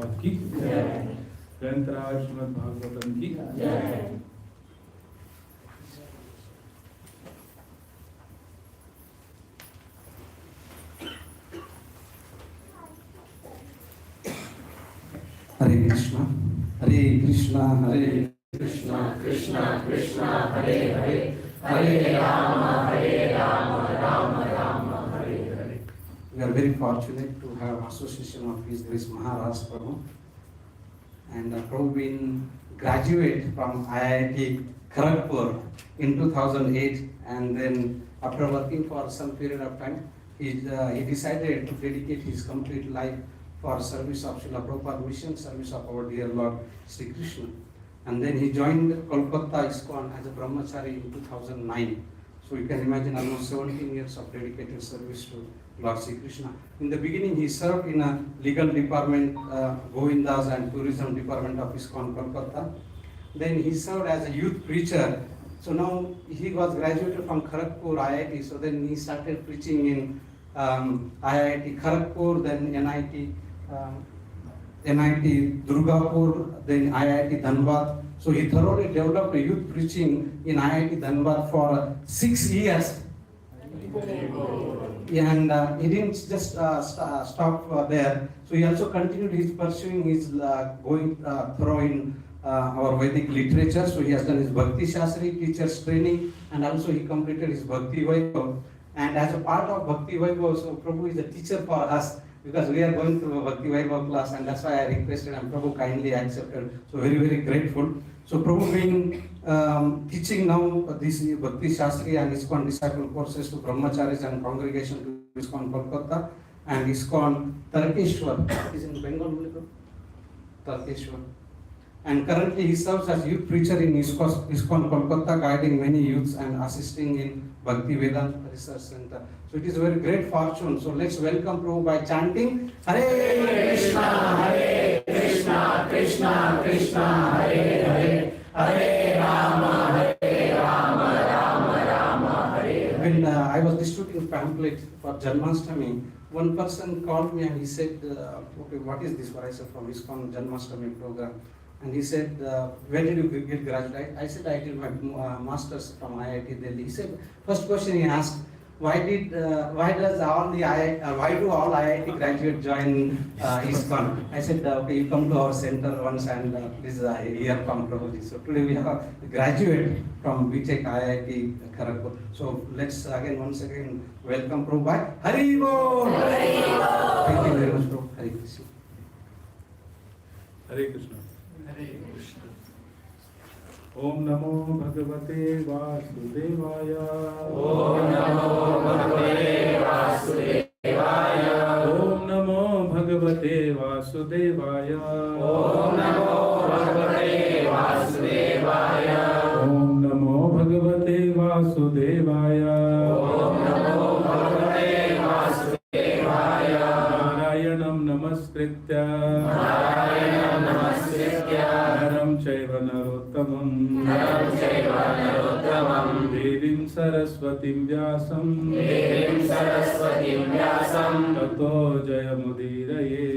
प्रभुपाद की ग्रंथराज श्रीमद् भागवतम की हरे कृष्णा हरे Krishna Krishna Krishna Hare Hare Hare Ram Ram Ram Hare Hare. We are very fortunate to have association of HG Maha Raas Prabhu, and Prabhu been graduate from IIT Kharagpur in 2008, and then after working for some period of time, he decided to dedicate his complete life for service of Srila Prabhupada mission, service of our dear Lord Sri Krishna. And then he joined Kolkata ISKCON as a brahmachari in 2009. So you can imagine almost 17 years of dedicated service to Lord Sri Krishna. In the beginning, he served in a legal department, Govindas and tourism department of ISKCON Kolkata. Then he served as a youth preacher. So now he was graduated from Kharagpur IIT. So then he started preaching in IIT Kharagpur, then NIT Durgapur, then IIT Dhanbad. So he thoroughly developed youth preaching in IIT Dhanbad for 6 years. And he didn't just stop there. So he also continued his pursuing his going through in our Vedic literature. So he has done his Bhakti Shastri teacher's training, and also he completed his Bhakti Vaibhav. And as a part of Bhakti Vaibhav, so Prabhu is a teacher for us, because we are going through a Bhakti Vaibhav class, and that's why I requested, and Prabhu kindly accepted. So very, very grateful. So Prabhu been teaching now this Bhakti Shastri and ISKCON disciple courses to brahmacharis and congregation to ISKCON Kolkata and ISKCON Tarkeshwar. Is in Bengal, Tarkeshwar. And currently he serves as youth preacher in ISKCON Kolkata, guiding many youths and assisting in Bhakti Vedanta Research Center. So it is a very great fortune. So let's welcome Prabhu by chanting Hare Krishna, Krishna Krishna, Hare Hare, Hare Rama, Rama Rama, Hare Hare. When I was distributing pamphlet for Janmashtami, one person called me and he said, okay, what is this? I said, from ISKCON Janmashtami program. And he said, when did you get graduated? I said, I did my master's from IIT Delhi. He said, first question he asked, why do all IIT graduates join ISKCON? I said, okay, you come to our center once and please hear from Prabhuji. So today we have a graduate from BTech IIT Kharagpur. So let's once again welcome Prabhu by Hari Bol. Thank you very much, Prabhu. Hare Krishna. हरे कृष्ण. ओम नमो भगवते वासुदेवाय. ओम नमो भगवते वासुदेवाय. ओम नमो भगवते वासुदेवाय. ओम नमो भगवते वासुदेवाय. ओम नमो भगवते वासुदेवाय. ओम नमो भगवते वासुदेवाय. नारायणं नमस्कृत्य नरं चैव नरोत्तमं देवीं सरस्वतीं व्यासं ततो जयमुदीरये.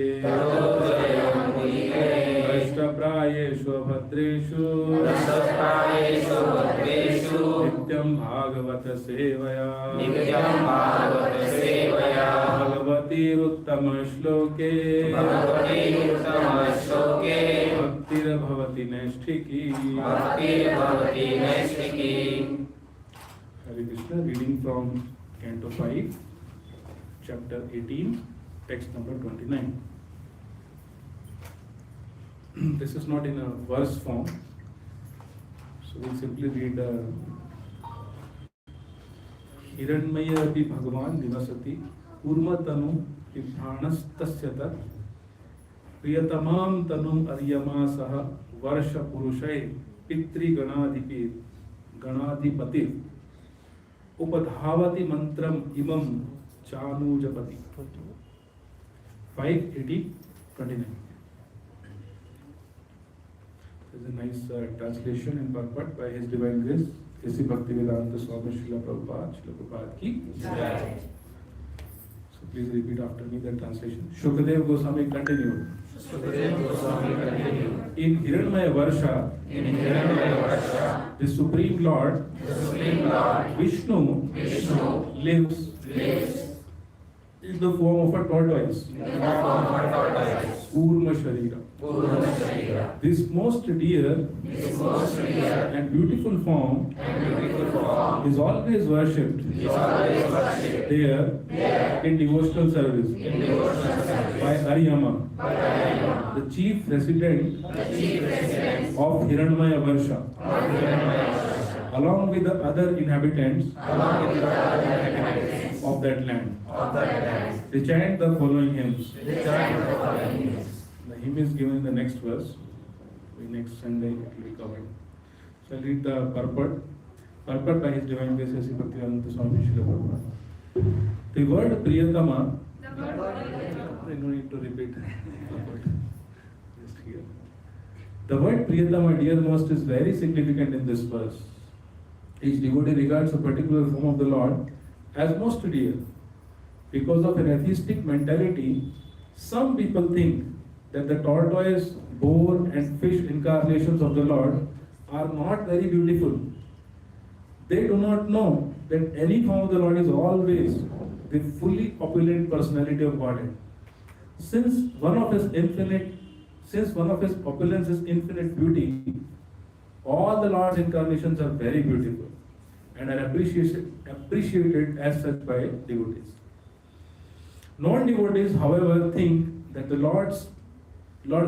अष्टप्रायेषु भद्रेषु नित्यं भागवत सेवया भगवतीरुत्तम श्लोके भक्तिर्भवति नैष्ठिकी. Hare Krishna. Reading from Canto 5, Chapter 18, Text number 29. This is not in a verse form, so we'll simply read Hiranyamaya api Bhagavan nivasati urmatanu pibhanastasya tat priyatamam tanum aryama saha varsha purushay pitri ganadipati upadhavati mantram imam chanujapati. 5:80:29. There's a nice translation in purport by His Divine Grace A.C. Bhaktivedanta Swami Srila Prabhupada ki Jai. So Please repeat after me the translation. Shukadev Goswami continued. In Hiranmaya Varsha, the Supreme Lord, Vishnu, lives in the form of a tortoise. Kurma Sharira. This most dear and beautiful form is always worshipped there in devotional service by Ariyama, the chief resident of Hiranmaya Varsha, along with the other inhabitants of that land. They chant the following hymns. The hymn is given in the next verse. Next Sunday it will be covered. So I'll read the purport. Purport by His Divine Grace A.C. Bhaktivedanta Swami Srila Prabhupada. The word Priyatama, I don't need to repeat the purport. Just here. The word Priyatama, dearmost, is very significant in this verse. Each devotee regards a particular form of the Lord as most dear. Because of an atheistic mentality, some people think that the tortoise, boar and fish incarnations of the Lord are not very beautiful. They do not know that any form of the Lord is always the fully opulent personality of Godhead. Since one of his opulence is infinite beauty, all the Lord's incarnations are very beautiful and are appreciated as such by devotees. Non-devotees, however, think that the Lord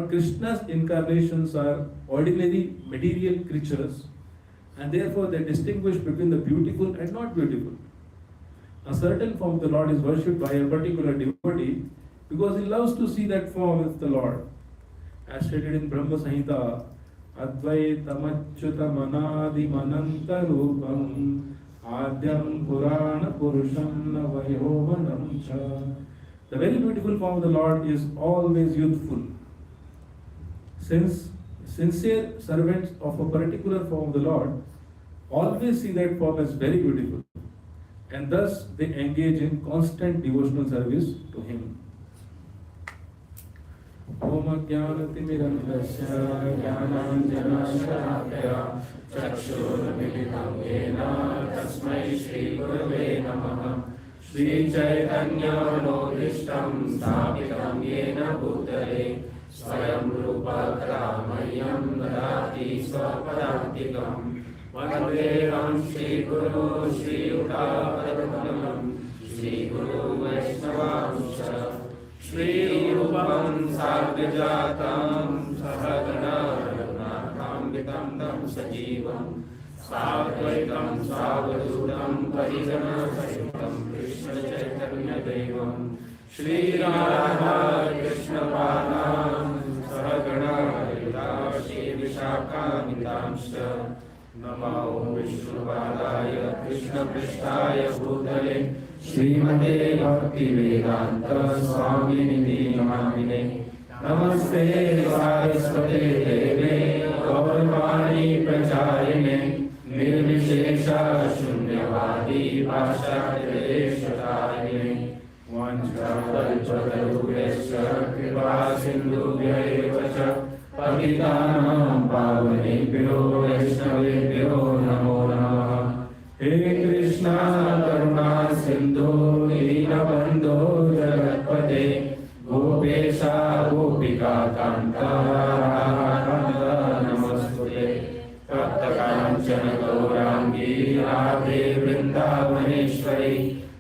Krishna's incarnations are ordinary material creatures, and therefore they distinguish between the beautiful and not beautiful. A certain form of the Lord is worshipped by a particular devotee because he loves to see that form with the Lord. As stated in Brahma Samhita, Advaitamachyutamanadimananta rupam Adyam Purana Purusham Navayovanam cha. The very beautiful form of the Lord is always youthful. Since sincere servants of a particular form of the Lord always see that form as very beautiful, and thus they engage in constant devotional service to Him. Om Jnanatimirandasya Jnananjanashalakaya Chakshurmilitam Yena Tasmai Shri Gurave Namaha Shri Chaitanya Manodishtam Sthapitam Yena Bhutale Swayam Rupa Kalamayam Dadati Swapadantikam Vandeham Shri Guru Shri Uttapadamalam Shri Guru Vaishnavamsha Shri Rupam Sargajatam Sahagana Raghunatham Tam Sajivam Sadvaitam Savadutam Parijana Sahitam Krishna Chaitanya Devam Shri Radha Krishna Padam Sahagana Lita Shri Vishakha Nitamsha Namo Vishnupadaya Krishna Prishtaya Bhutale Srimate Bhakti Vedanta Swamini Namine Namaste Saraswate Deve Gaurvani Pracharine Nirvishesha Shunyavadi Paschatyadesh Vanchakalpatarubhyasya Kripa Sindhubhya cha Patitanam Pavanebhyo Vaishnavebhyo Namo Namaha. He Krishna Karuna Sindhu Dinabandho Jagatpate Gopesha Gopika Kanta Radha Namastute Tapta Kanchana Gaurangi Radhe Vrindavaneshwari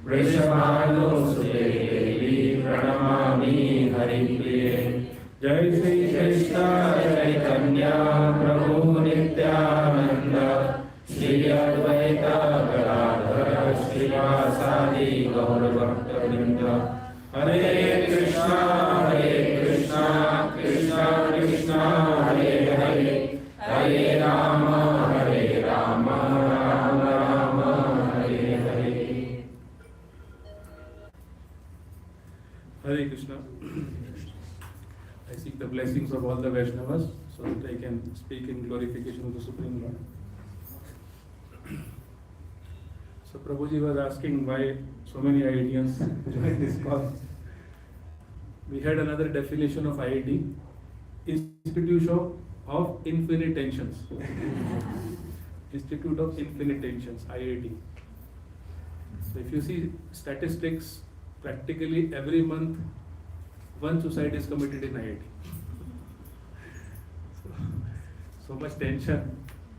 Vrishabhanusute Devi Pranamami Haripriye. Jai Shri Krishna Chaitanya Prabhu Nityananda Shri Advaita Gadadhara Srivasadi Gaura Bhakta Vrinda. Hare Krishna Krishna Krishna Hare Hare Hare Rama Rama Rama Hare Hare. Hare Krishna. I seek the blessings of all the Vaishnavas so that I can speak in glorification of the Supreme Lord. So Prabhuji was asking why so many IITians joined this cause. We had another definition of IIT, Institute of Infinite Tensions. Institute of Infinite Tensions, IIT. So if you see statistics, practically every month one suicide is committed in IIT. So much tension,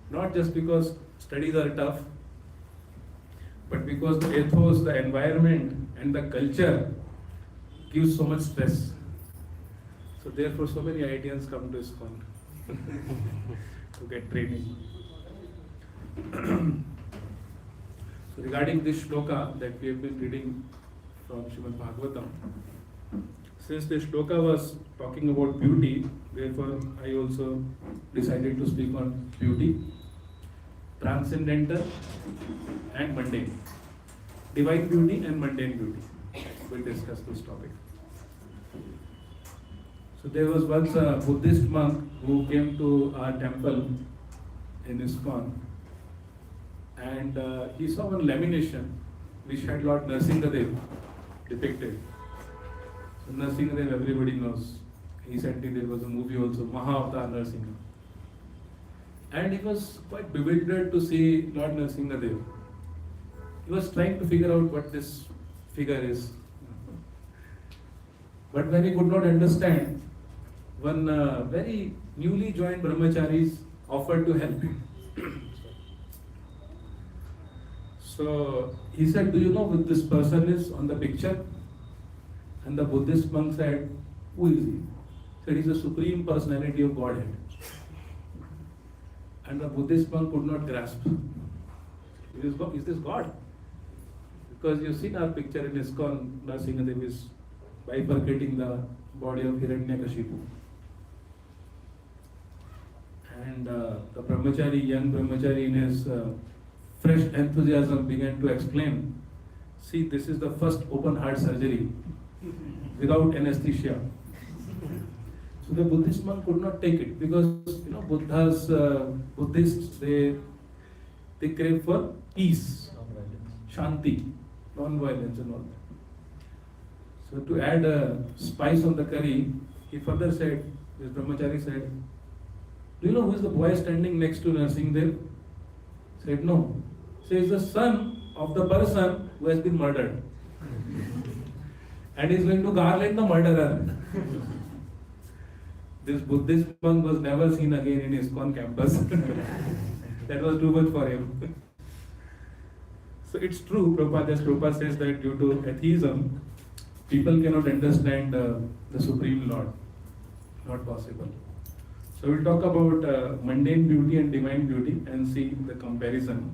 not just because studies are tough, but because the ethos, the environment and the culture gives so much stress. So therefore so many IITians come to ISKCON to get training. So regarding this shloka that we have been reading from Srimad Bhagavatam, since this shloka was talking about beauty, therefore I also decided to speak on beauty, transcendental and mundane. Divine beauty and mundane beauty. We'll discuss this topic. So there was once a Buddhist monk who came to our temple in ISKCON, and he saw one lamination which had Lord Nrsimhadev depicted. So Nrsimhadev everybody knows. Recently there was a movie also, Maha Nrsimha. And he was quite bewildered to see Lord Nrsimhadev. He was trying to figure out what this figure is. But when he could not understand, one very newly joined brahmacharis offered to help him. So he said, "Do you know who this person is on the picture?" And the Buddhist monk said, "Who is he?" He said, "He's the supreme personality of Godhead." And the Buddhist monk could not grasp. Is this God? Because you've seen our picture in ISKCON, Nrsimhadev is bifurcating the body of Hiranyakashipu. And the brahmachari, young brahmachari in his fresh enthusiasm began to explain, "See, this is the first open heart surgery without anesthesia." So the Buddhist monk could not take it because Buddhists they crave for peace, shanti, non-violence and all that. So to add spice on the curry, he further said, this brahmachari said, "Do you know who is the boy standing next to Nrsimhadev?" Said, "No." Says, "The son of the person who has been murdered." And he is going to garland the murderer. This Buddhist monk was never seen again in ISKCON campus. That was too much for him. So it's true, Prabhupada says that due to atheism, people cannot understand the Supreme Lord. Not possible. So we'll talk about mundane beauty and divine beauty and see the comparison.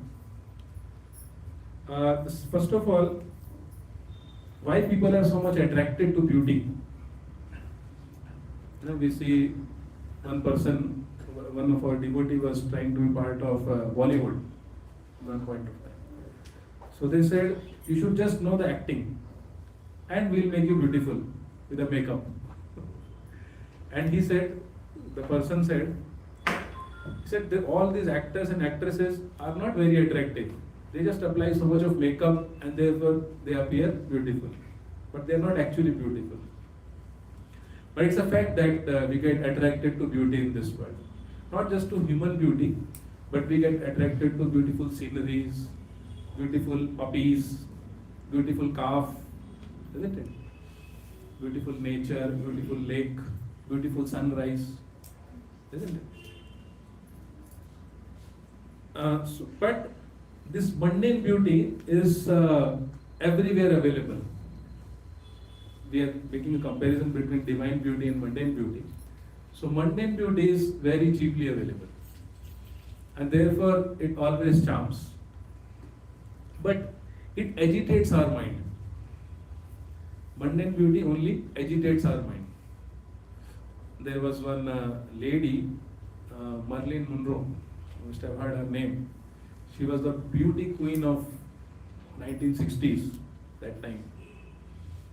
First of all, why people are so much attracted to beauty? We see one person, one of our devotees was trying to be part of Bollywood at one point of time. So they said, "You should just know the acting and we'll make you beautiful with the makeup." And he said, the person said, that all these actors and actresses are not very attractive. They just apply so much of makeup and therefore they appear beautiful. But they are not actually beautiful. But it's a fact that we get attracted to beauty in this world. Not just to human beauty, but we get attracted to beautiful sceneries, beautiful puppies, beautiful calf, isn't it? Beautiful nature, beautiful lake, beautiful sunrise, isn't it? But this mundane beauty is everywhere available. We are making a comparison between divine beauty and mundane beauty. So mundane beauty is very cheaply available. And therefore it always charms. But it agitates our mind. Mundane beauty only agitates our mind. There was one lady, Marilyn Monroe, you must have heard her name. She was the beauty queen of 1960s, that time.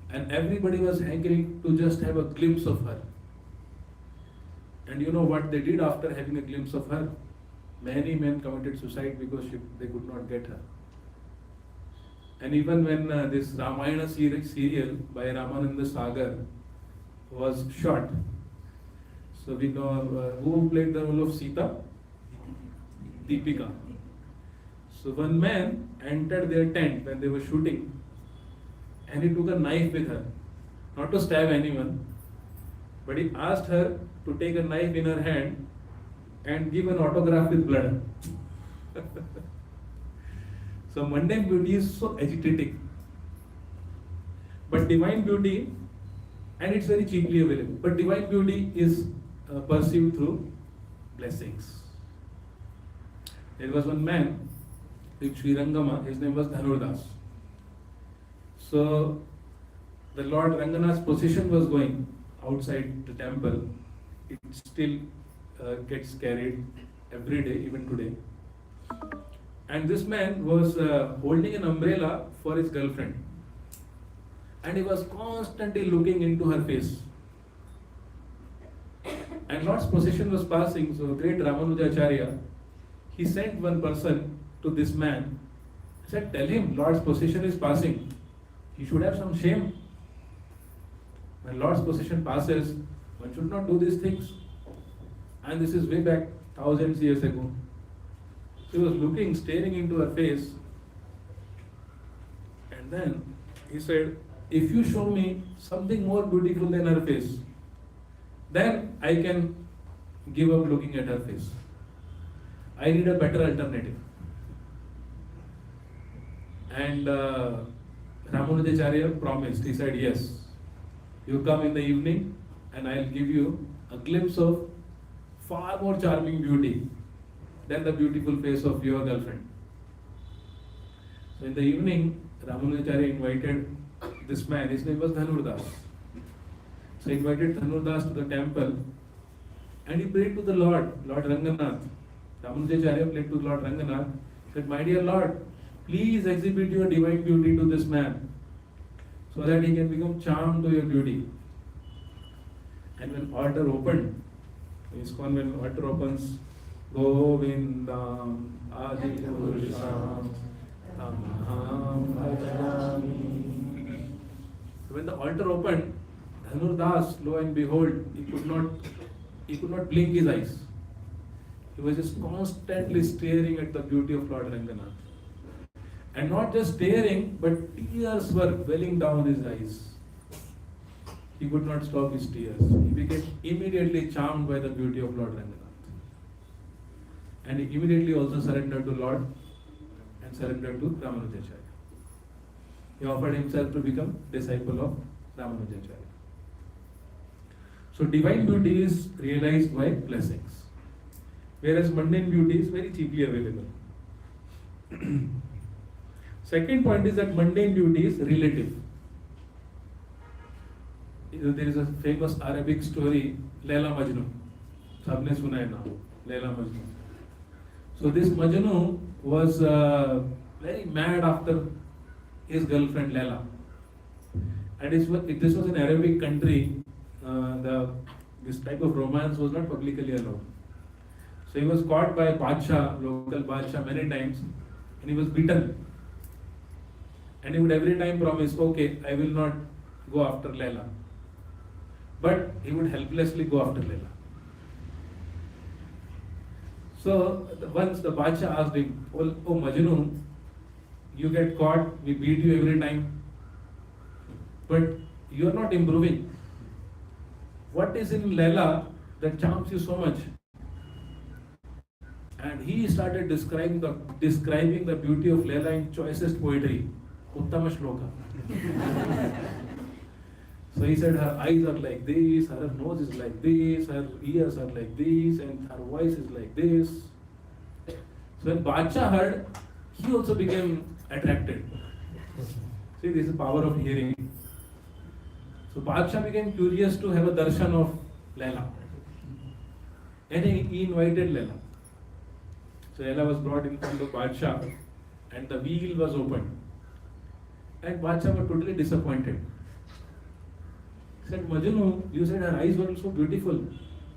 And everybody was hankering to just have a glimpse of her. And you know what they did after having a glimpse of her? Many men committed suicide because they could not get her. And even when this Ramayana serial by Ramananda Sagar was shot, so we know who played the role of Sita? Deepika. So one man entered their tent when they were shooting, and he took a knife with her, not to stab anyone, but he asked her to take a knife in her hand and give an autograph with blood. So mundane beauty is so agitating, but divine beauty, and it's very cheaply available, but divine beauty is perceived through blessings. There was one man in Sri Rangama, his name was Dhanurdas. So the Lord Ranganath's procession was going outside the temple. It still gets carried every day, even today. And this man was holding an umbrella for his girlfriend. And he was constantly looking into her face. And Lord's procession was passing, so great Ramanujacharya, he sent one person to this man. He said, tell him Lord's procession is passing. He should have some shame. When Lord's procession passes, one should not do these things. And this is way back thousands years ago. He was looking, staring into her face. And then he said, if you show me something more beautiful than her face, then I can give up looking at her face. I need a better alternative. And Ramanujacharya promised. He said, yes, you come in the evening and I'll give you a glimpse of far more charming beauty than the beautiful face of your girlfriend. So in the evening, Ramanujacharya invited this man. His name was Dhanurdas. So he invited Dhanurdas to the temple and he prayed to the Lord Ranganath. Ramanujacharya prayed to Lord Ranganath. He said, my dear Lord, please exhibit your divine beauty to this man so that he can become charmed to your beauty. And when altar opened, when altar opens, Govindam Adi Purusham Tamaham Bhajami. When the altar opened, Dhanurdas, lo and behold, he could not blink his eyes. He was just constantly staring at the beauty of Lord Ranganath. And not just staring, but tears were welling down his eyes. He could not stop his tears. He became immediately charmed by the beauty of Lord Ranganath. And he immediately also surrendered to Lord and surrendered to Ramanujacharya. He offered himself to become disciple of Ramanujacharya. So divine beauty is realized by blessings, whereas mundane beauty is very cheaply available. Second point is that mundane beauty is relative. There is a famous Arabic story, Laila Majnu. Sabne suna hai naam, Laila Majnu. So this Majnu was very mad after his girlfriend Laila. And this was an Arabic country. This type of romance was not publicly allowed. So he was caught by local Badshah many times, and he was beaten. And he would every time promise, okay, I will not go after Laila. But he would helplessly go after Laila. So once the Badshah asked him, oh Majnu, you get caught, we beat you every time, but you are not improving. What is in Laila that charms you so much? And he started describing the beauty of Laila in choicest poetry, Uttama Shloka. So he said her eyes are like this, her nose is like this, her ears are like this, and her voice is like this. So when Badshah heard, he also became attracted. See, this is the power of hearing. So Badshah became curious to have a darshan of Laila. And he invited Laila. So Laila was brought in front of Badshah and the wheel was opened. And Badshah was totally disappointed. He said, Majnu, you said her eyes were so beautiful,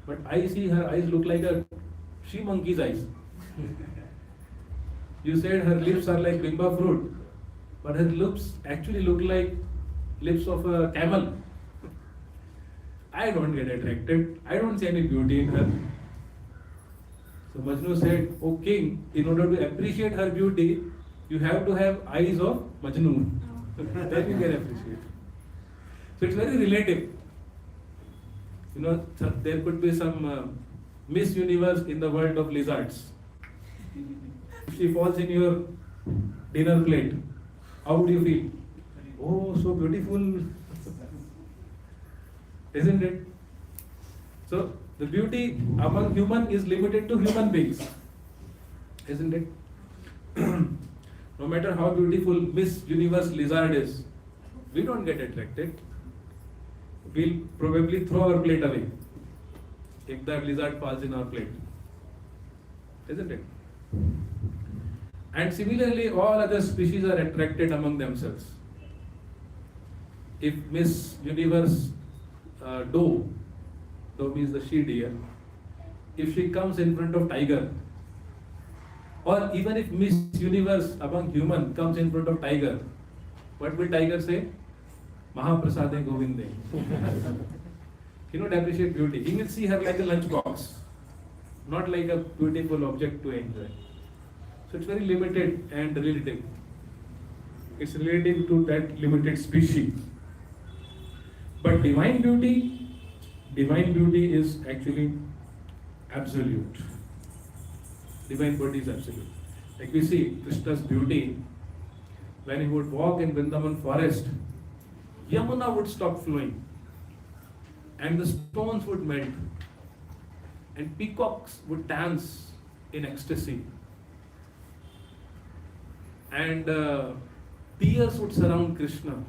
but I see her eyes look like a she monkey's eyes. You said her lips are like bimba fruit, but her lips actually look like lips of a camel. I don't get attracted. I don't see any beauty in her. So Majnu said, "O king, in order to appreciate her beauty, you have to have eyes of Majnu. Then you can appreciate." So it's very relative. You know, there could be some Miss Universe in the world of lizards. If she falls in your dinner plate, how would you feel? Oh, so beautiful. Isn't it? So the beauty among human is limited to human beings. Isn't it? No matter how beautiful Miss Universe lizard is, we don't get attracted. We'll probably throw our plate away if that lizard falls in our plate. Isn't it? And similarly, all other species are attracted among themselves. If Miss Universe doe means the she deer, if she comes in front of tiger, or even if Miss Universe among human comes in front of tiger, what will tiger say? Mahaprasade Govinde. He not appreciate beauty. He will see her like a lunchbox, not like a beautiful object to enjoy. So it's very limited and relative. It's relative to that limited species. But divine beauty is actually absolute. Divine beauty is absolute. Like we see Krishna's beauty, when he would walk in Vrindavan forest, Yamuna would stop flowing and the stones would melt and peacocks would dance in ecstasy and tears would surround Krishna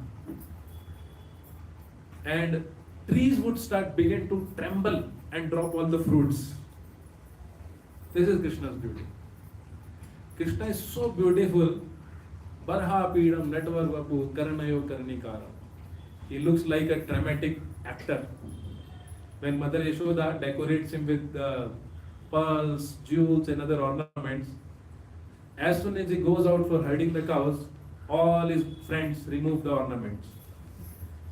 and trees would begin to tremble and drop all the fruits. This is Krishna's beauty. Krishna is so beautiful. Barha Pidam Natvar Vapu Karanayo Karnikara. He looks like a dramatic actor. When Mother Yashoda decorates him with pearls, jewels and other ornaments, as soon as he goes out for herding the cows, all his friends remove the ornaments.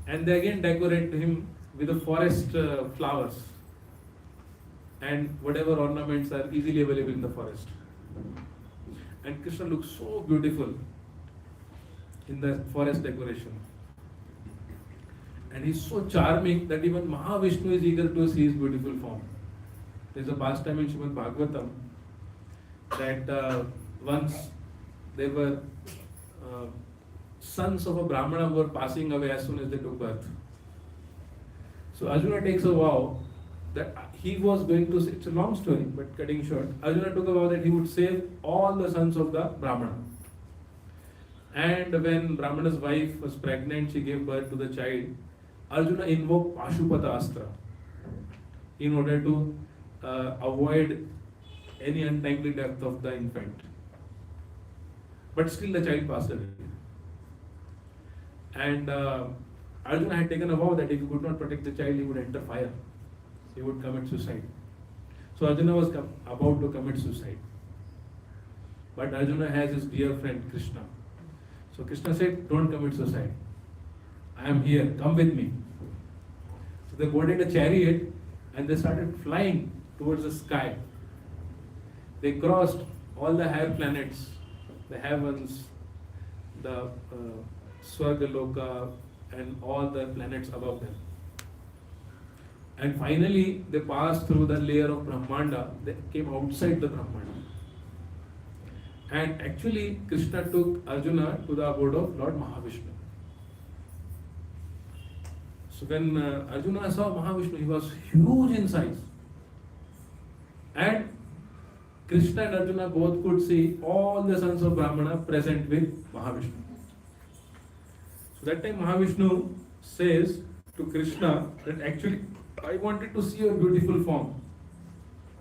And they again decorate him with the forest flowers and whatever ornaments are easily available in the forest. And Krishna looks so beautiful in the forest decoration. And he's so charming that even Mahavishnu is eager to see his beautiful form. There's a pastime in Srimad Bhagavatam that once there were sons of a Brahmana who were passing away as soon as they took birth. So Arjuna takes a vow that he was going to, it's a long story but cutting short, Arjuna took a vow that he would save all the sons of the Brahmana. And when Brahmana's wife was pregnant, she gave birth to the child. Arjuna invoked Pashupata Astra in order to avoid any untimely death of the infant. But still the child passed away. And Arjuna had taken a vow that if he could not protect the child, he would enter fire. He would commit suicide. So Arjuna was about to commit suicide. But Arjuna has his dear friend Krishna. So Krishna said, don't commit suicide. I am here, come with me. So they boarded a chariot and they started flying towards the sky. They crossed all the higher planets, the heavens, the Swargaloka and all the planets above them. And finally they passed through the layer of Brahmanda, they came outside the Brahmanda. And actually Krishna took Arjuna to the abode of Lord Mahavishnu. So when Arjuna saw Mahavishnu, he was huge in size. And Krishna and Arjuna both could see all the sons of Brahmana present with Mahavishnu. So that time Mahavishnu says to Krishna that actually I wanted to see your beautiful form,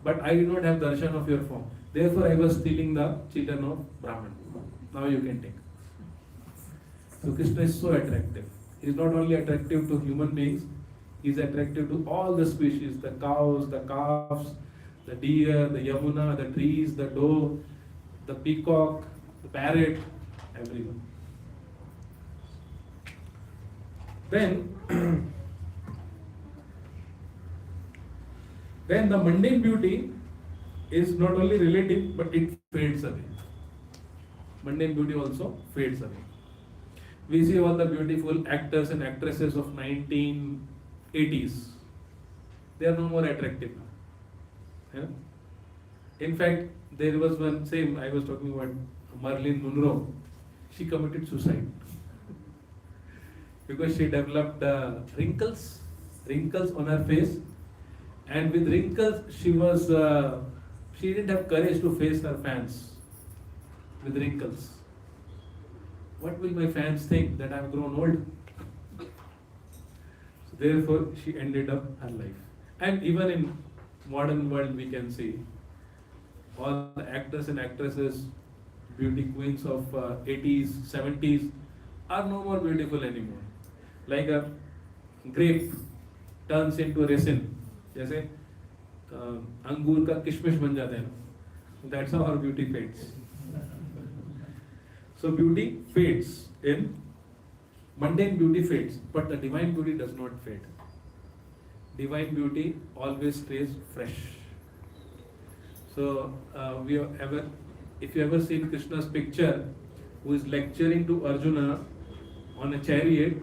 but I did not have darshan of your form. Therefore I was stealing the children of Brahman. Now you can take. So Krishna is so attractive. He is not only attractive to human beings, he is attractive to all the species, the cows, the calves, the deer, the yamuna, the trees, the doe, the peacock, the parrot, everyone. Then, then the mundane beauty is not only relative, but it fades away. Mundane beauty also fades away. We see all the beautiful actors and actresses of 1980s. They are no more attractive now. Yeah? In fact, there was one, same, I was talking about Marilyn Monroe. She committed suicide because she developed wrinkles on her face, and with wrinkles she didn't have courage to face her fans with wrinkles. What will my fans think that I've grown old? So therefore, she ended up her life. And even in modern world, we can see all the actors and actresses, beauty queens of 80s, 70s are no more beautiful anymore. Like a grape turns into resin, जैसे अंगूर का किशमिश बन जाते हैं. That's how our beauty fades. So beauty fades in mundane beauty fades, but the divine beauty does not fade. Divine beauty always stays fresh. So if you ever seen Krishna's picture, who is lecturing to Arjuna on a chariot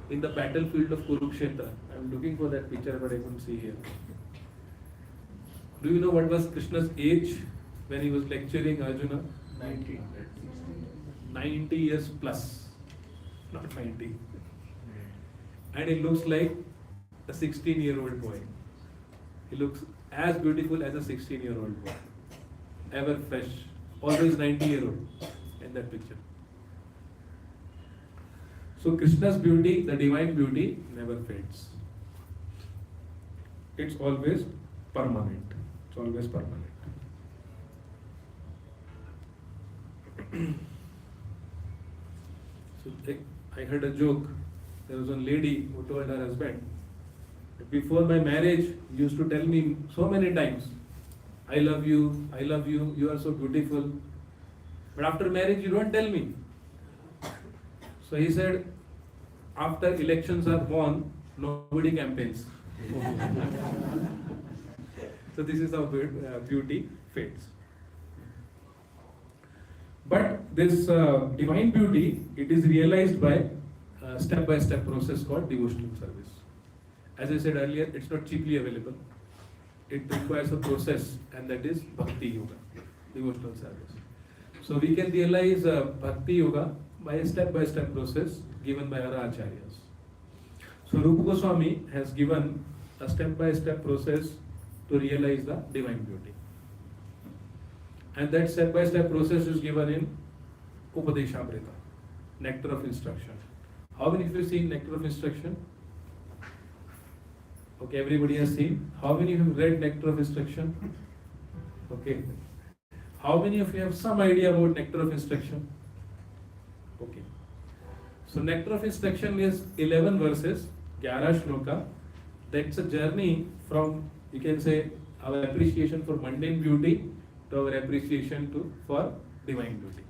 in the battlefield of Kurukshetra. I'm looking for that picture, but I couldn't see here. Do you know what was Krishna's age when he was lecturing Arjuna? 90 years plus, not 90. And he looks like a 16-year-old boy. He looks as beautiful as a 16-year-old boy. Ever fresh. Always 90-year-old in that picture. So Krishna's beauty, the divine beauty, never fades. It's always permanent. It's always permanent. So I heard a joke. There was one lady who told her husband, before my marriage, he used to tell me so many times, I love you, you are so beautiful. But after marriage, you don't tell me. So he said, after elections are won, nobody campaigns. So this is how beauty fades. But this divine beauty, it is realized by a step-by-step process called devotional service. As I said earlier, it's not cheaply available. It requires a process, and that is bhakti yoga, devotional service. So we can realize bhakti yoga by a step-by-step process given by our acharyas. So Rupa Goswami has given a step-by-step process to realize the divine beauty. And that step-by-step process is given in Upadeshamrita, Nectar of Instruction. How many of you have seen Nectar of Instruction? Okay, everybody has seen. How many of you have read Nectar of Instruction? Okay. How many of you have some idea about Nectar of Instruction? Okay. So Nectar of Instruction is 11 verses, 11 shloka. That's a journey from, you can say, our appreciation for mundane beauty to our appreciation for divine beauty.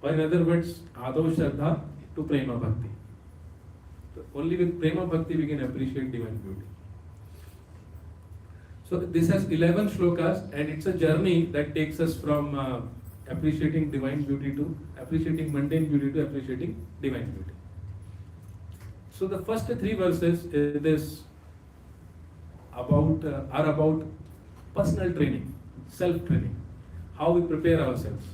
Or in other words, Adav Shraddha to Prema Bhakti. So only with Prema Bhakti we can appreciate divine beauty. So this has 11 shlokas, and it's a journey that takes us from appreciating divine beauty to appreciating mundane beauty to appreciating divine beauty. So the first 3 verses is are about personal training, self-training, how we prepare ourselves.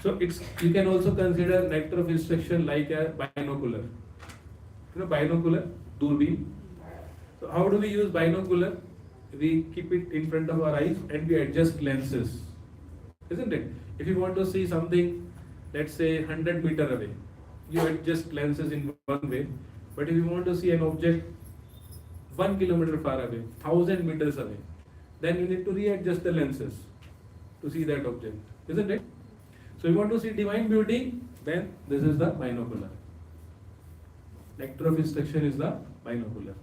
So you can also consider Nectar of Instruction like a binocular. You know binocular, doorbin. So how do we use binocular? We keep it in front of our eyes and we adjust lenses, isn't it? If you want to see something, let's say 100 meters away, you adjust lenses in one way. But if you want to see an object 1 kilometer far away, 1000 meters away, then you need to readjust the lenses to see that object, isn't it? So you want to see divine beauty, then this is the binocular. Nectar of Instruction is the binocular,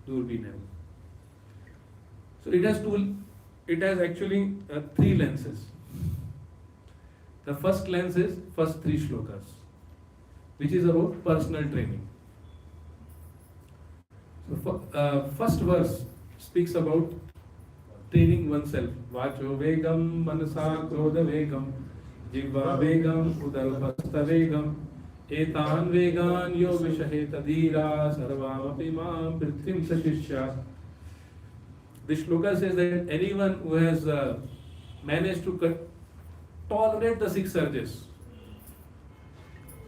doorbin. So it has actually 3 lenses. The first lens is first 3 shlokas, which is about personal training. First verse speaks about training oneself. Vacho vegam, manasa krodha vegam, jivva vegam, udarupastha vegam, etan vegan yo vishaheta dhira, sarvamapi mam prithvim sashishya. This shloka says that anyone who has managed to tolerate the 6 urges,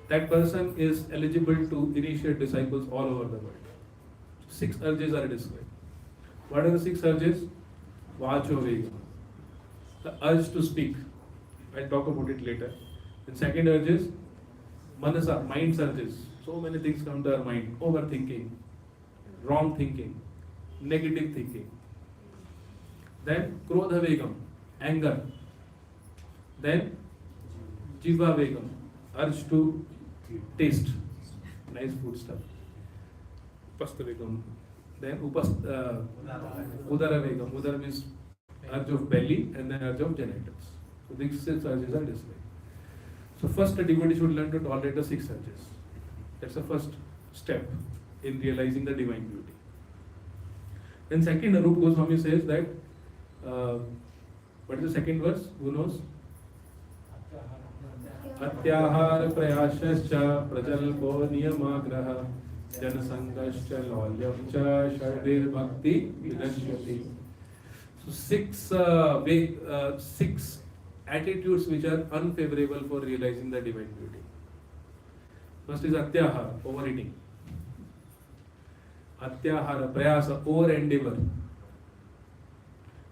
that person is eligible to initiate disciples all over the world. 6 urges are described. What are the 6 urges? Vacho vega, the urge to speak. I'll talk about it later. And second urge is manasa, mind urges. So many things come to our mind. Overthinking, wrong thinking, negative thinking. Then krodha vegam, anger. Then jiva vegam, urge to taste nice food stuff. Upastha vegam. Then udara vegam. Udara means urge of belly and then urge of genitals. So these 6 urges are described. So first a devotee should learn to tolerate the 6 urges. That's the first step in realizing the divine beauty. Then second, Arup Goswami says that what is the second verse? Who knows? Atyahar prayashascha prajalpo niyamagraha janasangashcha lolyamcha shardil bhakti vinashyati. So 6 attitudes which are unfavorable for realizing the divine beauty. First is atyahar, overeating. Atyahara, prayasa, over endeavor.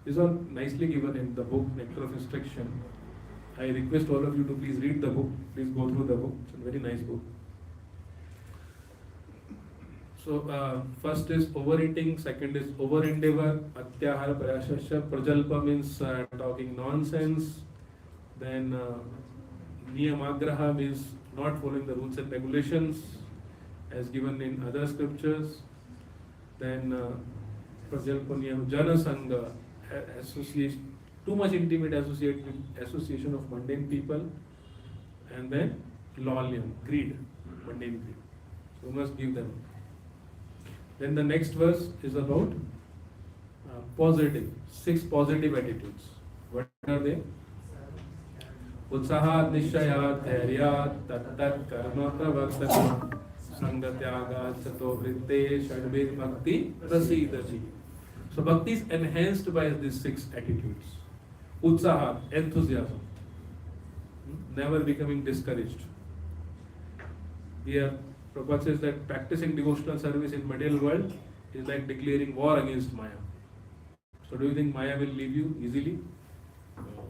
These are nicely given in the book Nectar of Instruction. I request all of you to please read the book. Please go through the book. It's a very nice book. So first is overeating, second is over endeavor. Atyahara prayashasya, prajalpa means talking nonsense. Then niyamagraha means not following the rules and regulations as given in other scriptures. Then prajalpa niyam janasanga, association, too much intimate association of mundane people. And then lolyam, greed, mundane greed. So we must give them. Then the next verse is about positive, 6 positive attitudes. What are they? Utsahat, nishayat, dharyat, tat karma pravartana, sangatyagat, sato vritte, shadvir bhakti, prasidati. So bhakti is enhanced by these 6 attitudes. Utsahat, enthusiasm, never becoming discouraged. Here, Prabhupada says that practicing devotional service in material world is like declaring war against Maya. So do you think Maya will leave you easily? No.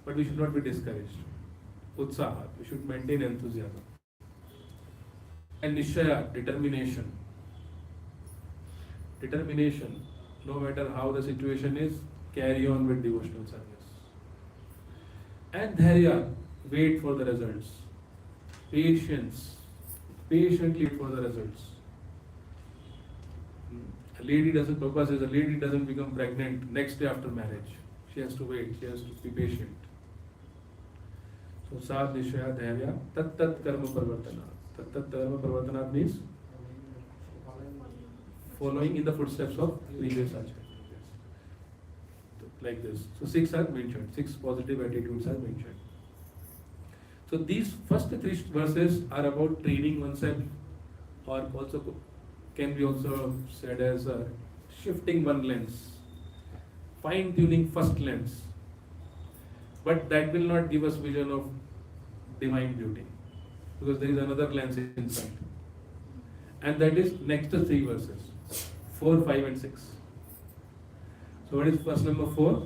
But we should not be discouraged. Utsaha, we should maintain enthusiasm. And Nishaya, determination. Determination, no matter how the situation is, carry on with devotional service. And Dharya, wait for the results. Patience, patiently wait for the results. A lady doesn't, Prabhupada says, a lady doesn't become pregnant next day after marriage. She has to wait, she has to be patient. So, Sad Nishaya Dharya, Tat Karma Parvartana. Tat Karma Parvartana means following in the footsteps of previous acharyas. Like this. So 6 are mentioned, 6 positive attitudes are mentioned. So these first 3 verses are about training oneself, or also can be also said as shifting one lens, fine-tuning first lens. But that will not give us vision of divine beauty, because there is another lens inside. And that is next 3 verses, 4, 5 and 6. So what is verse number 4?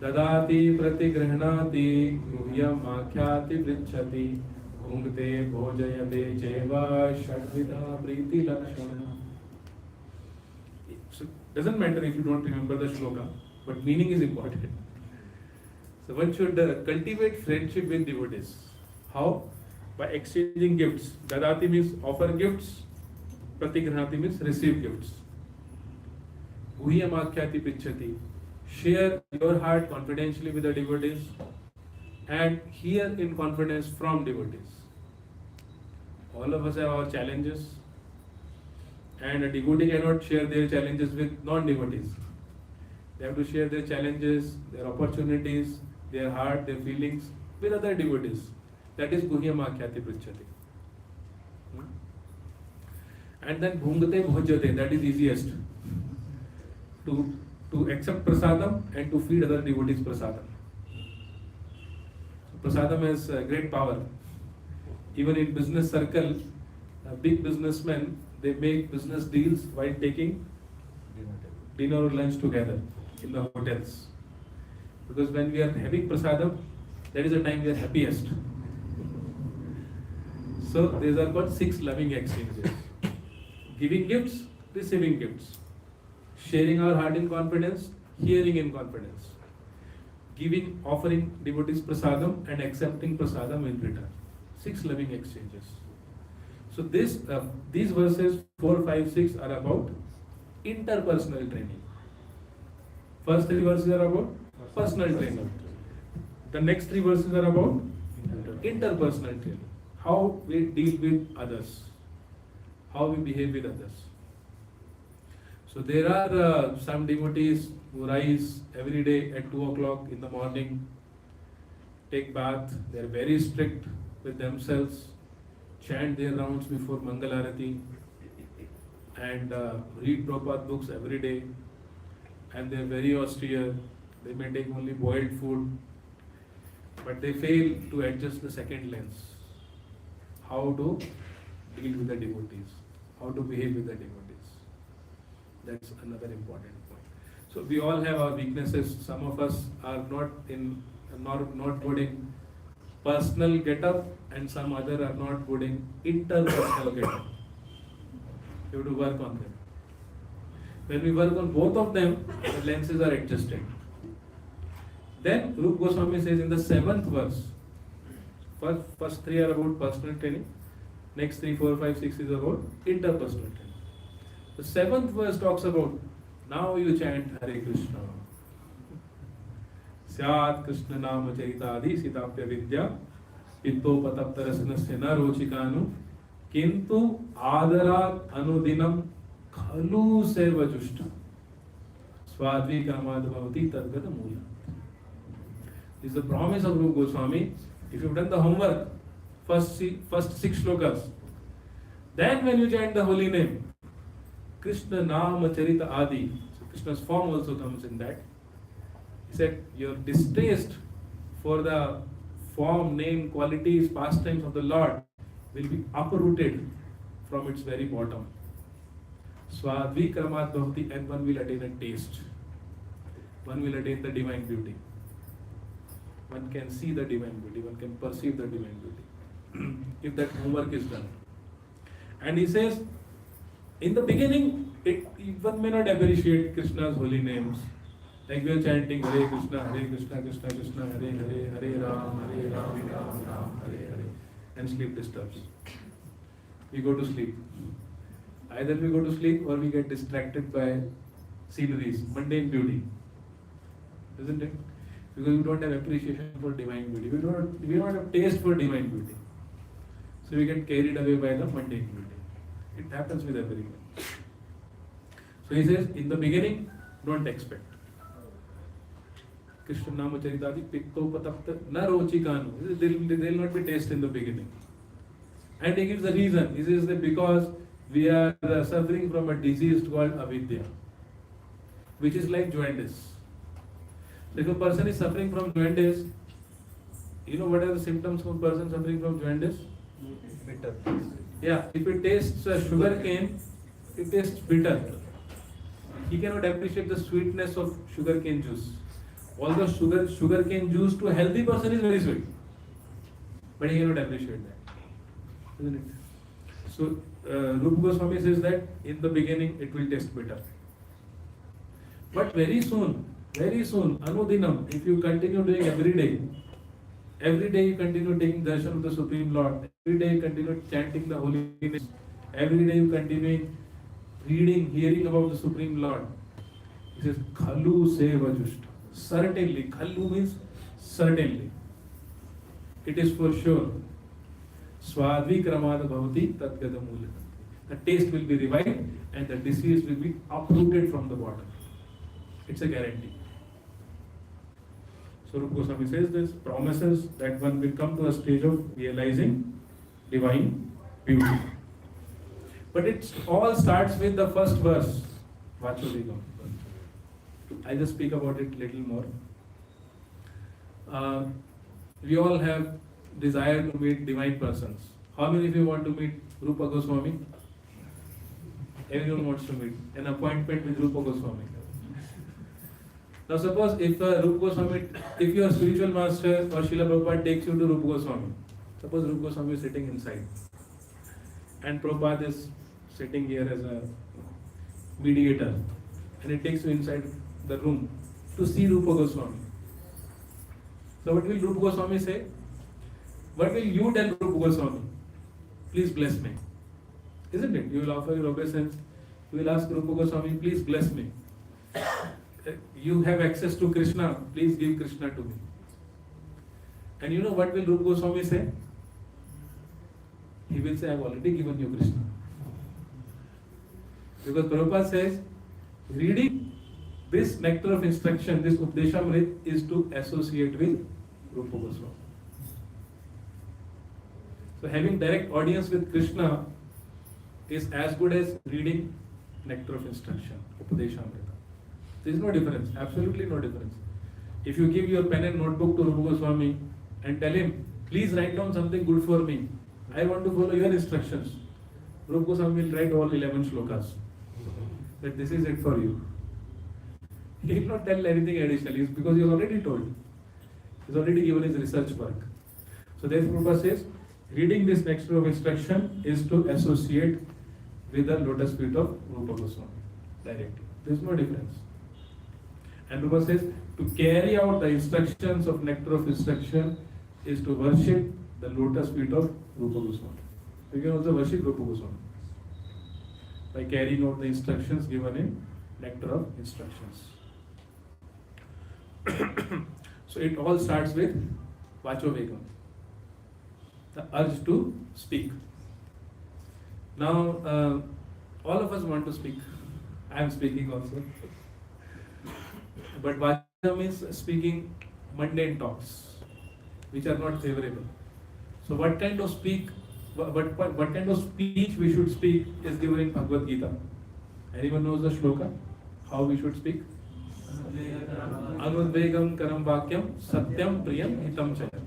Dadati pratigrahnati guhyam akhyati vrichati bhungte bhojayate jeva shadvida priti lakshana. So doesn't matter if you don't remember the shloka, but meaning is important. So one should cultivate friendship with devotees. How? By exchanging gifts. Dadati means offer gifts, pratigrahnati means receive gifts. Guhyam akhyati prichhati. Share your heart confidentially with the devotees and hear in confidence from devotees. All of us have our challenges, And a devotee cannot share their challenges with non-devotees. They have to share their challenges, their opportunities, their heart, their feelings with other devotees. That is Guhyam Akhyati Pruchati. And then Bhungate Bhojate, that is easiest. To accept prasadam and to feed other devotees prasadam. Prasadam has great power. Even in business circle, big businessmen, they make business deals while taking dinner or lunch together in the hotels. Because when we are having prasadam, that is the time we are happiest. So these are called 6 loving exchanges. Giving gifts, receiving gifts. Sharing our heart in confidence, hearing in confidence. Giving, offering devotees prasadam and accepting prasadam in return. 6 loving exchanges. So these verses 4, 5, 6 are about interpersonal training. First 3 verses are about personal training. The next 3 verses are about interpersonal training. How we deal with others. How we behave with others. So there are some devotees who rise every day at 2 o'clock in the morning, take bath, they are very strict with themselves, chant their rounds before Mangalarati and read Prabhupada books every day, and they are very austere, they may take only boiled food, but they fail to adjust the second lens, how to deal with the devotees, how to behave with the devotees. That's another important point. So we all have our weaknesses. Some of us are not good in personal get-up, and some other are not good in interpersonal get-up. You have to work on them. When we work on both of them, the lenses are adjusted. Then Rupa Goswami says in the 7th verse, first 3 are about personal training, next 3, 4, 5, 6 is about interpersonal training. The 7th verse talks about, now you chant Hare Krishna. Syat Krishna Nama Charitadi Sitapya Vidya Pitto Patapta Rasanasya Na Rochikanu Kintu Adarat Anudinam Khalu Seva Jushta Swadvi Kamadhavati Tadgata Mula. This is the promise of Rupa Goswami. If you've done the homework, first 6 shlokas, then when you chant the holy name, Krishna Nama Charita Adi, so Krishna's form also comes in that. He said, your distaste for the form, name, qualities, pastimes of the Lord will be uprooted from its very bottom. Swadvi Kramat Bhavati, and one will attain a taste. One will attain the divine beauty. One can see the divine beauty, one can perceive the divine beauty. If that homework is done. And he says, in the beginning, one may not appreciate Krishna's holy names. Like we are chanting Hare Krishna, Krishna Krishna, Hare Hare, Hare Ram, Ram Ram, Hare Hare. And sleep disturbs. We go to sleep. Either we go to sleep or we get distracted by sceneries, mundane beauty. Isn't it? Because we don't have appreciation for divine beauty. We don't have taste for divine beauty. So we get carried away by the mundane beauty. It happens with everyone. So he says, in the beginning, don't expect. Krishna Nama Charitadi Pitto Patapta Na Rochikanu. There will not be taste in the beginning. And he gives the reason. He says that because we are suffering from a disease called avidya, which is like jaundice. So if a person is suffering from jaundice, you know what are the symptoms of a person suffering from jaundice? Bitter. Yeah, if it tastes sugar cane, it tastes bitter. He cannot appreciate the sweetness of sugar cane juice. Although sugar cane juice to a healthy person is very sweet, but he cannot appreciate that, isn't it? So Rupa Goswami says that in the beginning it will taste bitter, but very soon, Anudinam, if you continue doing every day you continue taking darshan of the Supreme Lord, every day you continue chanting the holy names, every day you continue reading, hearing about the Supreme Lord. He says, Khalu Seva Jushta. Certainly, Khalu means certainly. It is for sure. Swadvi Kramada Bhavati Tatgata Mula. the taste will be revived, and the disease will be uprooted from the body. It's a guarantee. So Rupa Goswami says this, promises that one will come to a stage of realizing divine beauty. But it all starts with the first verse, Vachodegam. I'll just speak about it a little more. We all have desire to meet divine persons. How many of you want to meet Rupa Goswami? Everyone wants to meet. An appointment with Rupa Goswami. Now suppose if Rupa Goswami, if your spiritual master or Srila Prabhupada takes you to Rupa Goswami, suppose Rupa Goswami is sitting inside and Prabhupada is sitting here as a mediator, and he takes you inside the room to see Rupa Goswami. So what will Rupa Goswami say? What will you tell Rupa Goswami? Please bless me. Isn't it? You will offer your obeisance. You will ask Rupa Goswami, please bless me. You have access to Krishna, please give Krishna to me. And you know what will Rupa Goswami say? He will say, I have already given you Krishna. Because Prabhupada says, reading this nectar of instruction, this Updeshamrit, is to associate with Rupa Goswami. So having direct audience with Krishna is as good as reading nectar of instruction, Upadeshamrita. There is no difference, absolutely no difference. If you give your pen and notebook to Rupa Goswami and tell him, please write down something good for me, I want to follow your instructions, Rupa Goswami will write all 11 shlokas. That this is it for you. He will not tell anything additional because he has already told. He has already given his research work. So therefore Prabhupada says, reading this nectar of instruction is to associate with the lotus feet of Rupa Goswami directly. There is no difference. And Prabhupada says, to carry out the instructions of nectar of instruction is to worship the lotus feet of Rupa Goswami. So you can also worship Rupa Goswami by carrying out the instructions given in nectar of instructions. So it all starts with Vachovegam, the urge to speak. Now, all of us want to speak. I am speaking also. But Vacham means speaking mundane talks, which are not favorable. So what kind of speech we should speak is given in Bhagavad Gita. Anyone knows the shloka? How we should speak? Anudvegam karam vakyam satyam priyam hitam chayat.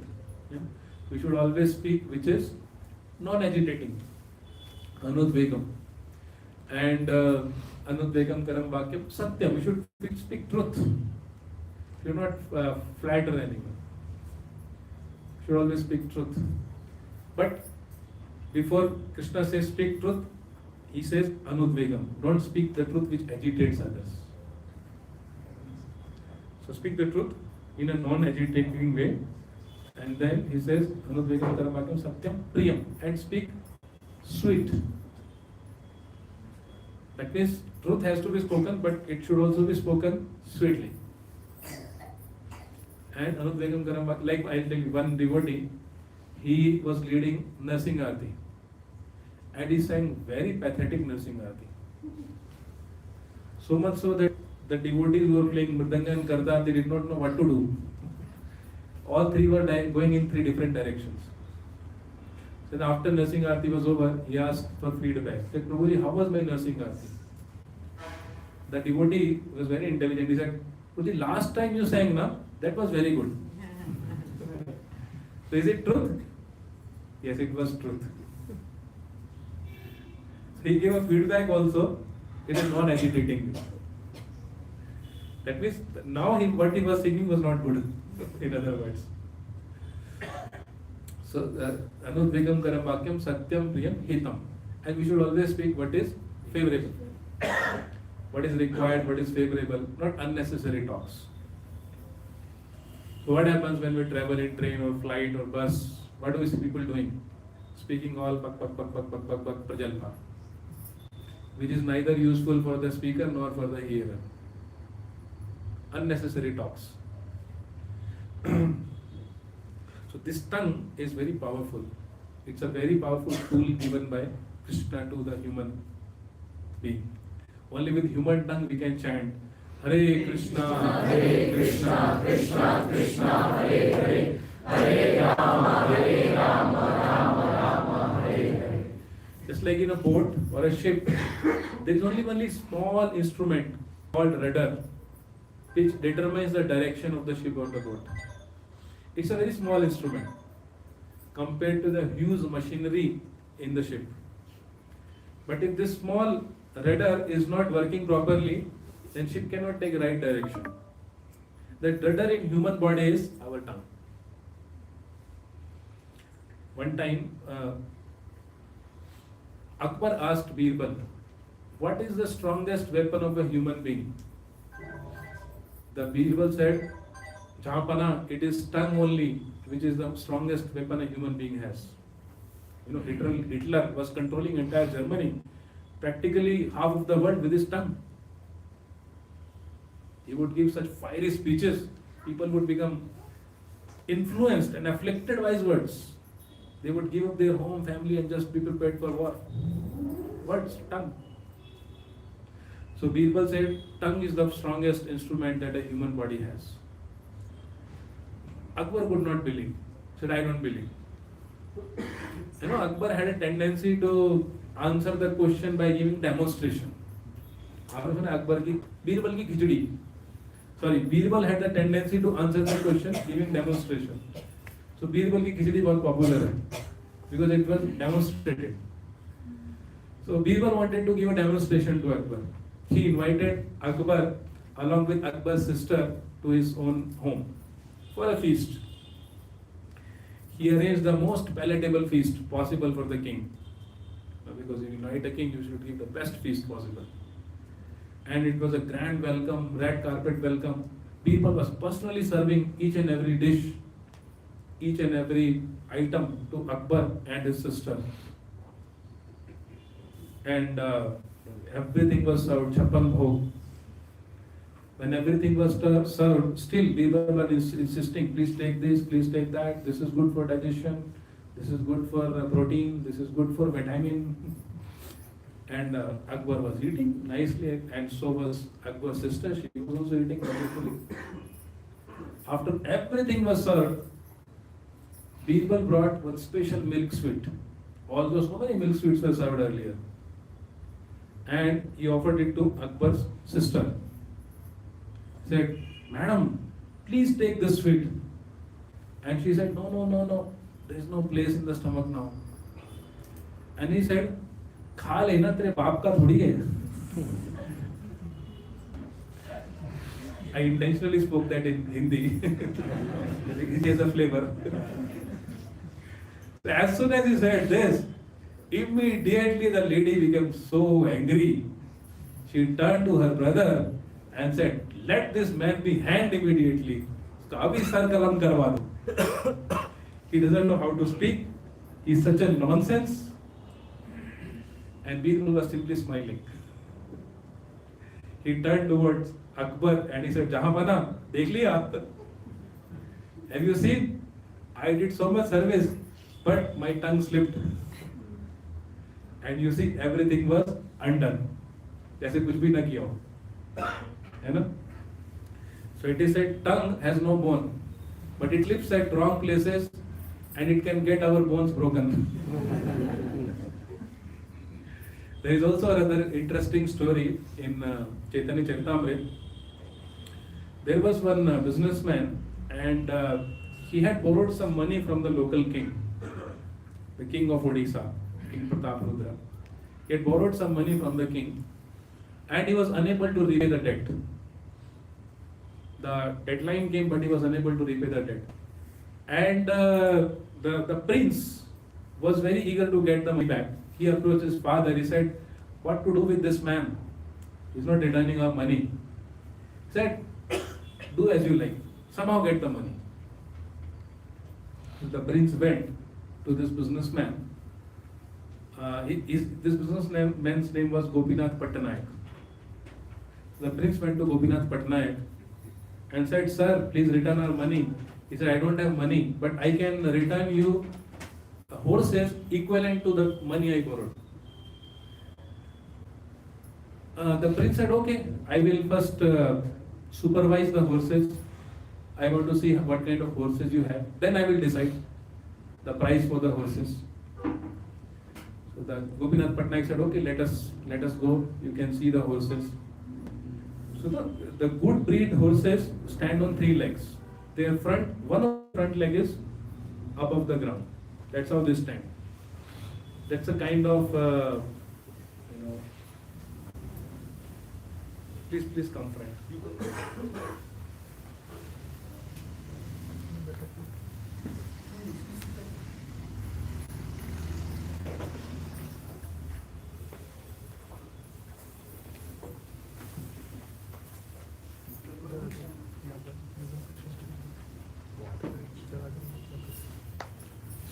We should always speak which is non-agitating. Anudvegam. And Anudvegam karam vakyam satyam. We should speak truth. We should not flatter anyone. We should always speak truth. But before Krishna says speak truth, he says Anudvegam. Don't speak the truth which agitates others. So speak the truth in a non-agitating way. And then he says Anudvegam karam vakyam satyam priyam. And speak sweet. That means truth has to be spoken, but it should also be spoken sweetly. And Anudvegam karam vakyam, like I'll tell you, one devotee, he was leading nursing arati. And he sang very pathetic nursing arati. So much so that the devotees who were playing Mridanga and Karda, they did not know what to do. All three were going in three different directions. Then after nursing arati was over, he asked for feedback. He said, Prabhuji, how was my nursing arati? The devotee was very intelligent. He said, Prabhuji, last time you sang, na, that was very good. So is it truth? Yes, it was truth. So he gave a feedback also. It is non-agitating. That means now what he was singing was not good, in other words. So, Anudvegam karam vakyam satyam priyam hitam. And we should always speak what is favorable. What is required, what is favorable, not unnecessary talks. So what happens when we travel in train or flight or bus? What do we see people doing? Speaking all prajalpa, which is neither useful for the speaker nor for the hearer. Unnecessary talks. So this tongue is very powerful. It's a very powerful tool given by Krishna to the human being. Only with human tongue we can chant Hare Krishna, Krishna, Krishna Krishna, Hare Hare, Hare Rama, Rama Rama, Hare Hare. Just like in a boat or a ship, there is only small instrument called rudder, which determines the direction of the ship or the boat. It's a very small instrument compared to the huge machinery in the ship. But if this small rudder is not working properly, then ship cannot take right direction. The rudder in human body is our tongue. One time, Akbar asked Birbal, what is the strongest weapon of a human being? The Birbal said, Jahapana, it is tongue only, which is the strongest weapon a human being has. You know, Hitler was controlling entire Germany, practically half of the world with his tongue. He would give such fiery speeches, people would become influenced and afflicted by his words. They would give up their home, family, and just be prepared for war. Words, tongue. So Birbal said, tongue is the strongest instrument that a human body has. Akbar could not believe. Said, I don't believe. You know, Akbar had a tendency to answer the question by giving demonstration. Birbal had the tendency to answer the question giving demonstration. So Birbal ki khichdi was popular because it was demonstrated. So Birbal wanted to give a demonstration to Akbar. He invited Akbar along with Akbar's sister to his own home for a feast. He arranged the most palatable feast possible for the king. Because if you invite a king, you should give the best feast possible. And it was a grand welcome, red carpet welcome. People was personally serving each and every dish, each and every item to Akbar and his sister. And everything was served, Chappan Bhog. When everything was served, still Birbal was insisting, please take this, please take that, this is good for digestion, this is good for protein, this is good for vitamin. And Akbar was eating nicely, and so was Akbar's sister, she was also eating wonderfully. After everything was served, Birbal brought one special milk sweet. Although so many milk sweets were served earlier. And he offered it to Akbar's sister. He said, Madam, please take this sweet. And she said, no, there is no place in the stomach now. And he said, खा लेना तेरे बाप का थोड़ी है. I intentionally spoke that in Hindi. It has a flavor. As soon as he said this, immediately the lady became so angry. She turned to her brother and said, let this man be hanged immediately. Abhi sar kalam karwa do. He doesn't know how to speak. He's such a nonsense. And Birbal was simply smiling. He turned towards Akbar and he said, Jahanpana, dekh liya? Have you seen? I did so much service, but my tongue slipped. And you see, everything was undone. जैसे कुछ भी ना किया हो, है ना? So it is said, tongue has no bone, but it lives at wrong places, and it can get our bones broken. There is also another interesting story in Chaitanya Charitamrita. There was one businessman, and he had borrowed some money from the local king, the king of Odisha, King Prataparudra. He had borrowed some money from the king, and he was unable to repay the debt. The deadline came, but he was unable to repay the debt. And the prince was very eager to get the money back. He approached his father. He said, what to do with this man? He's not returning our money. He said, do as you like. Somehow get the money. So the prince went to this businessman. This businessman's name was Gopinath Pattanayak. The prince went to Gopinath Pattanayak and said, sir, please return our money. He said, I don't have money, but I can return you horses equivalent to the money I borrowed. The prince said, okay, I will first supervise the horses. I want to see what kind of horses you have. Then I will decide the price for the horses. So the Gopinath Patnaik said, okay, let us go. You can see the horses. So the good breed horses stand on 3 legs. Their one of the front leg is above the ground. That's how they stand. That's a kind of, please come, friend.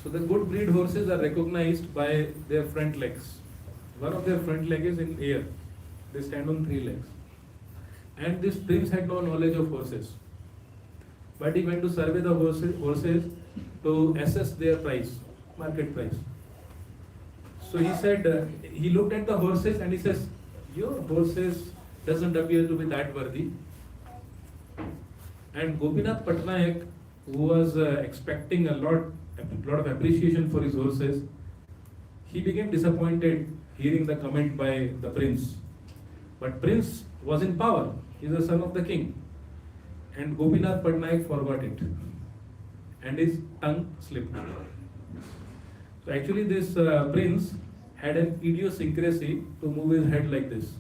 So the good breed horses are recognized by their front legs. One of their front leg is in air. They stand on 3 legs. And this prince had no knowledge of horses. But he went to survey the horses to assess their price, market price. So he said, he looked at the horses and he says, your horses doesn't appear to be that worthy. And Gopinath Patnaik, who was expecting a lot of appreciation for his horses, he became disappointed hearing the comment by the prince. But prince was in power. He is the son of the king. And Gopinath Patnaik forgot it. And his tongue slipped. So actually this prince had an idiosyncrasy to move his head like this.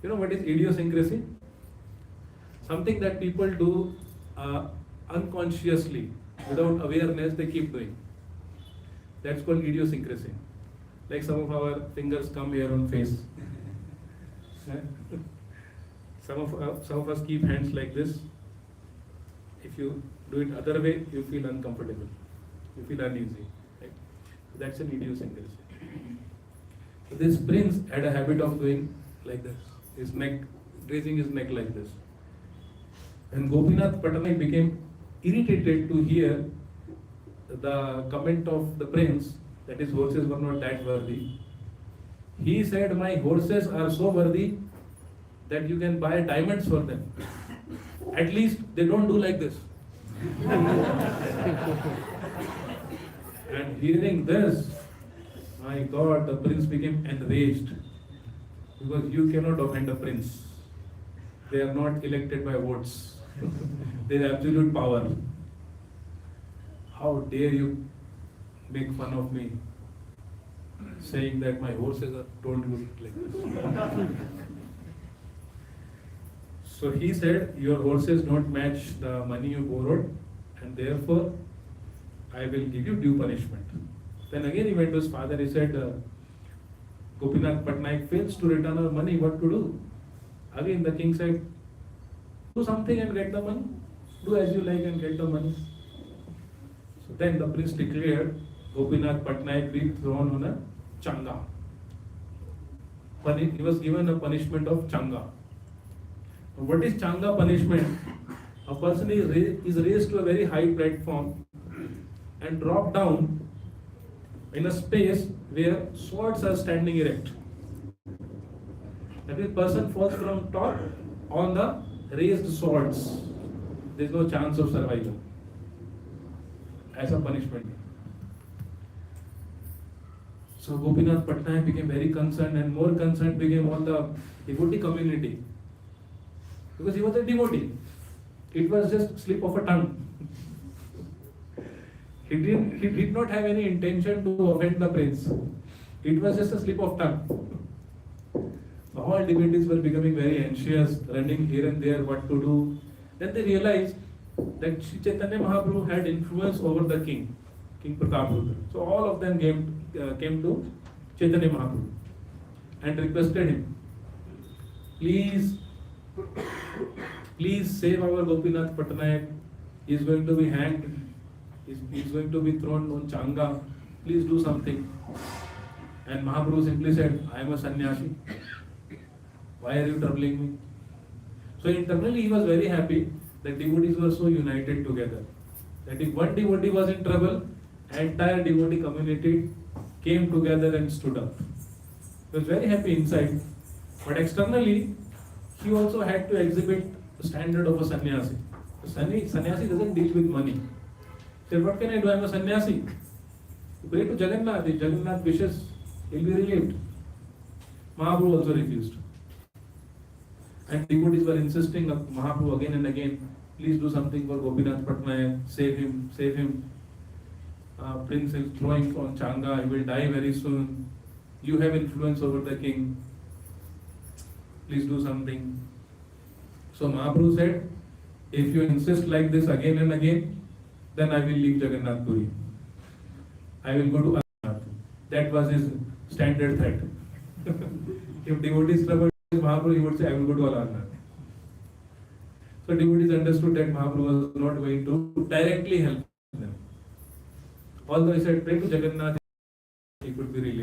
You know what is idiosyncrasy? Something that people do unconsciously, without awareness, they keep doing. That's called idiosyncrasy. Like some of our fingers come here on face. Some of us keep hands like this. If you do it other way, you feel uncomfortable. You feel uneasy. Right? So that's an idiosyncrasy. So this prince had a habit of doing like this. His neck, raising his neck like this. And Gopinath Patnaik became irritated to hear the comment of the prince that his horses were not that worthy. He said, my horses are so worthy that you can buy diamonds for them. At least they don't do like this. And hearing this, my God, the prince became enraged. Because you cannot offend a prince. They are not elected by votes. They have absolute power. How dare you make fun of me, saying that my horses are told to like this. So he said, your horses don't match the money you borrowed, and therefore I will give you due punishment. Then again he went to his father. He said, Gopinath Patnaik fails to return our money. What to do? Again the king said, do something and get the money. Do as you like and get the money. So then the prince declared Gopinath Patnaik be thrown on a changa. He was given a punishment of changa. What is changa punishment? A person is raised to a very high platform and dropped down in a space where swords are standing erect. That is, person falls from top on the raised swords. There is no chance of survival as a punishment. So Gopinath Patnaik became very concerned, and more concerned became all the devotee community. Because he was a devotee. It was just slip of a tongue. He did not have any intention to offend the prince. It was just a slip of tongue. All devotees were becoming very anxious, running here and there, what to do. Then they realized that Sri Chaitanya Mahaprabhu had influence over the king, King Pratap. So all of them came to Chaitanya Mahaprabhu and requested him, please save our Gopinath Patnaik. He is going to be hanged. He is going to be thrown on changa. Please do something. And Mahaprabhu simply said, I am a sannyasi. Why are you troubling me? So internally he was very happy that devotees were so united together. That if one devotee was in trouble, entire devotee community came together and stood up. He was very happy inside, but externally, he also had to exhibit the standard of a sannyasi. A sannyasi doesn't deal with money. He said, what can I do? I'm a sannyasi. Pray to Jagannath. If Jagannath wishes, he'll be relieved. Mahaprabhu also refused. And devotees were insisting of Mahaprabhu again and again, please do something for Gopinath Patnaik, save him, save him. Prince is throwing on Changa, he will die very soon. You have influence over the king. Please do something. So Mahaprabhu said, if you insist like this again and again, then I will leave Jagannath Puri. I will go to Alarnath. That was his standard threat. If devotees troubled Mahaprabhu, he would say, I will go to Alarnath. So devotees understood that Mahaprabhu was not going to directly help them. Although he said, pray to Jagannath, he could be relieved.